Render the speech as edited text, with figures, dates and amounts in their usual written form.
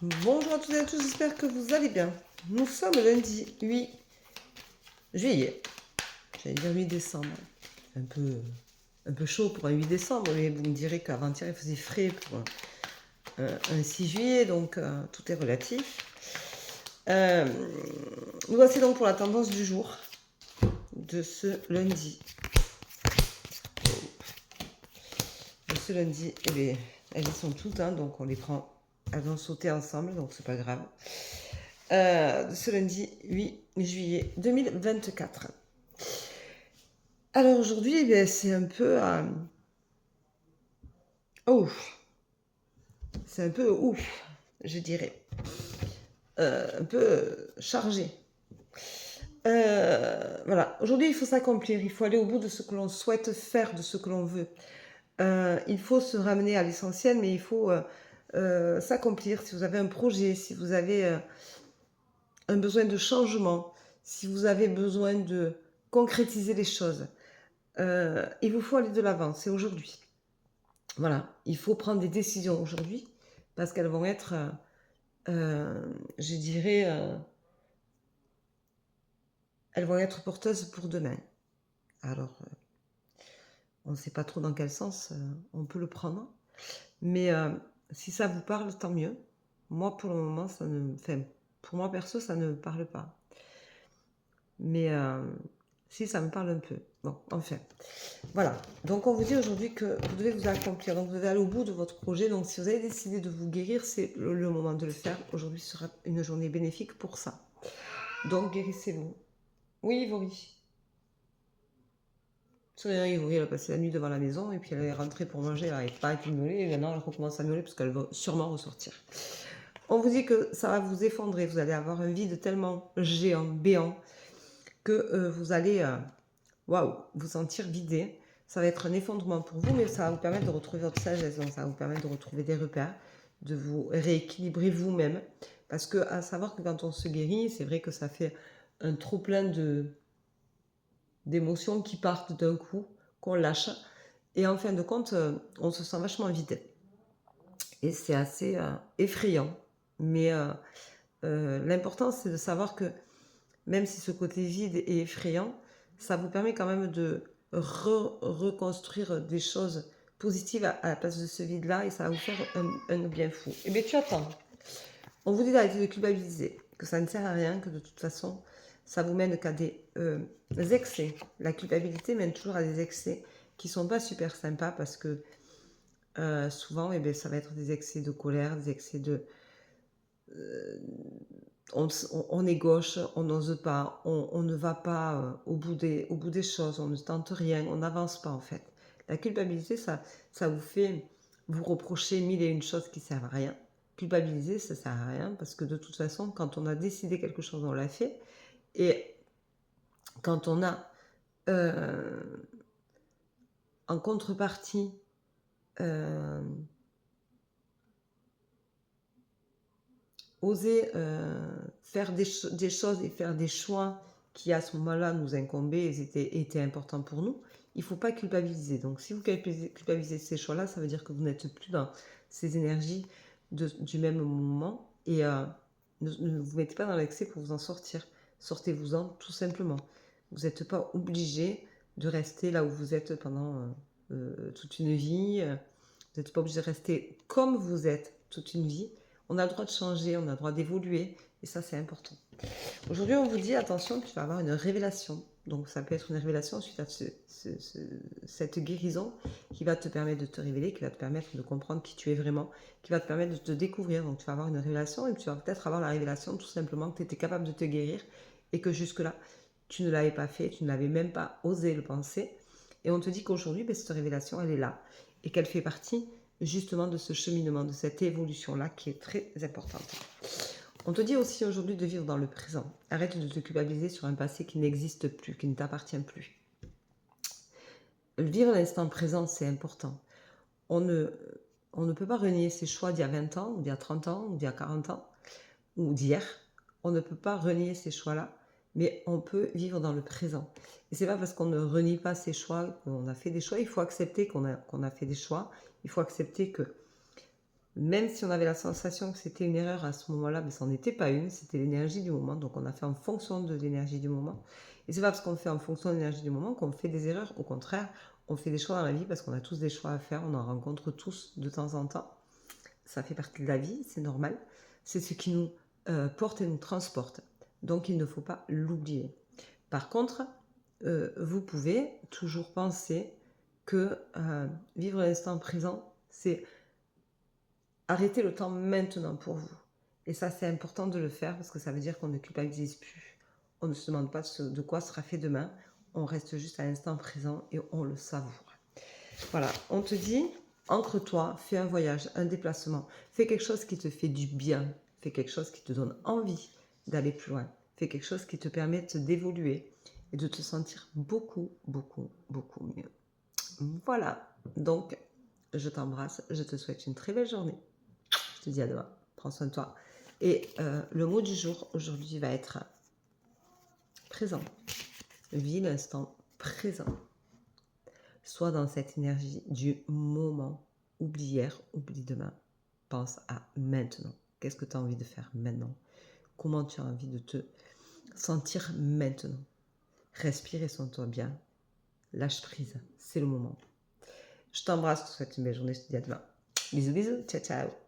Bonjour à toutes et à tous, j'espère que vous allez bien. Nous sommes lundi 8 juillet, j'allais dire 8 décembre. Un peu chaud pour un 8 décembre, mais vous me direz qu'avant-hier il faisait frais pour un 6 juillet, donc tout est relatif. Nous voici donc pour la tendance du jour de ce lundi. Eh bien, elles y sont toutes, hein, donc on les prend, elles vont sauter ensemble, donc c'est pas grave. De ce lundi 8 juillet 2024. Alors aujourd'hui, eh bien, c'est un peu... c'est un peu ouf, je dirais. Un peu chargé. Voilà, aujourd'hui il faut s'accomplir, il faut aller au bout de ce que l'on souhaite faire, de ce que l'on veut. Il faut se ramener à l'essentiel, mais il faut s'accomplir. Si vous avez un projet, si vous avez un besoin de changement, si vous avez besoin de concrétiser les choses, il vous faut aller de l'avant, c'est aujourd'hui. Voilà, il faut prendre des décisions aujourd'hui parce qu'elles vont être, je dirais, elles vont être porteuses pour demain. Alors, on ne sait pas trop dans quel sens on peut le prendre, mais si ça vous parle, tant mieux. Moi, pour le moment, ça ne, enfin, pour moi perso, ça ne me parle pas. Mais si, ça me parle un peu. Bon, enfin, voilà. Donc, on vous dit aujourd'hui que vous devez vous accomplir. Donc, vous devez aller au bout de votre projet. Donc, si vous avez décidé de vous guérir, c'est le moment de le faire. Aujourd'hui sera une journée bénéfique pour ça. Donc, guérissez-vous. Oui, Ivori. Ivori, elle a passé la nuit devant la maison et puis elle est rentrée pour manger. Elle n'arrive pas à miauler et maintenant elle recommence à miauler parce qu'elle va sûrement ressortir. On vous dit que ça va vous effondrer. Vous allez avoir un vide tellement géant, béant, que vous allez waouh, vous sentir vidé. Ça va être un effondrement pour vous, mais ça va vous permettre de retrouver votre sagesse. Donc, ça va vous permettre de retrouver des repères, de vous rééquilibrer vous-même. Parce que, à savoir que quand on se guérit, c'est vrai que ça fait un trop plein d'émotions qui partent d'un coup, qu'on lâche. Et en fin de compte, on se sent vachement vide. Et c'est assez effrayant. Mais l'important, c'est de savoir que même si ce côté vide est effrayant, ça vous permet quand même de reconstruire des choses positives à la place de ce vide-là et ça va vous faire un bien fou. Eh bien, tu attends. On vous dit d'arrêter de culpabiliser, que ça ne sert à rien, que de toute façon, ça vous mène qu'à des excès. La culpabilité mène toujours à des excès qui ne sont pas super sympas parce que souvent, eh bien, ça va être des excès de colère, des excès de... on est gauche, on n'ose pas, on ne va pas au bout des choses, on ne tente rien, on n'avance pas en fait. La culpabilité, ça vous fait vous reprocher mille et une choses qui ne servent à rien. Culpabiliser, ça ne sert à rien parce que de toute façon, quand on a décidé quelque chose, on l'a fait. Et quand on a en contrepartie oser faire des choses et faire des choix qui à ce moment-là nous incombaient et étaient importants pour nous, il ne faut pas culpabiliser. Donc si vous culpabilisez ces choix-là, ça veut dire que vous n'êtes plus dans ces énergies du même moment et ne vous mettez pas dans l'excès pour vous en sortir. Sortez-vous-en tout simplement. Vous n'êtes pas obligé de rester là où vous êtes pendant toute une vie. Vous n'êtes pas obligé de rester comme vous êtes toute une vie. On a le droit de changer, on a le droit d'évoluer, et ça c'est important. Aujourd'hui on vous dit, attention, tu vas avoir une révélation. Donc ça peut être une révélation suite à cette guérison qui va te permettre de te révéler, qui va te permettre de comprendre qui tu es vraiment, qui va te permettre de te découvrir. Donc tu vas avoir une révélation et tu vas peut-être avoir la révélation tout simplement que tu étais capable de te guérir et que jusque-là, tu ne l'avais pas fait, tu n'avais même pas osé le penser. Et on te dit qu'aujourd'hui, cette révélation, elle est là et qu'elle fait partie justement de ce cheminement, de cette évolution-là qui est très importante. On te dit aussi aujourd'hui de vivre dans le présent. Arrête de te culpabiliser sur un passé qui n'existe plus, qui ne t'appartient plus. Vivre l'instant présent, c'est important. On ne peut pas renier ses choix d'il y a 20 ans, ou d'il y a 30 ans, ou d'il y a 40 ans, ou d'hier. On ne peut pas renier ces choix-là, mais on peut vivre dans le présent. Et c'est pas parce qu'on ne renie pas ses choix qu'on a fait des choix. Il faut accepter qu'on a fait des choix. Il faut accepter que Même si on avait la sensation que c'était une erreur à ce moment-là, mais ça n'en était pas une, c'était l'énergie du moment. Donc on a fait en fonction de l'énergie du moment. Et c'est pas parce qu'on fait en fonction de l'énergie du moment qu'on fait des erreurs. Au contraire, on fait des choix dans la vie parce qu'on a tous des choix à faire. On en rencontre tous de temps en temps. Ça fait partie de la vie, c'est normal. C'est ce qui nous porte et nous transporte. Donc il ne faut pas l'oublier. Par contre, vous pouvez toujours penser que vivre l'instant présent, c'est arrêter le temps maintenant pour vous. Et ça, c'est important de le faire parce que ça veut dire qu'on ne culpabilise plus. On ne se demande pas de quoi sera fait demain. On reste juste à l'instant présent et on le savoure. Voilà, on te dit, ancre-toi, fais un voyage, un déplacement. Fais quelque chose qui te fait du bien. Fais quelque chose qui te donne envie d'aller plus loin. Fais quelque chose qui te permette d'évoluer et de te sentir beaucoup, beaucoup, beaucoup mieux. Voilà, donc je t'embrasse, je te souhaite une très belle journée. Je te dis à demain. Prends soin de toi. Et le mot du jour aujourd'hui va être présent. Vis l'instant présent. Sois dans cette énergie du moment. Oublie hier, oublie demain. Pense à maintenant. Qu'est-ce que tu as envie de faire maintenant? Comment tu as envie de te sentir maintenant? Respire et sens-toi bien. Lâche prise. C'est le moment. Je t'embrasse. Je te souhaite une belle journée. Je te dis à demain. Bisous, bisous. Ciao, ciao.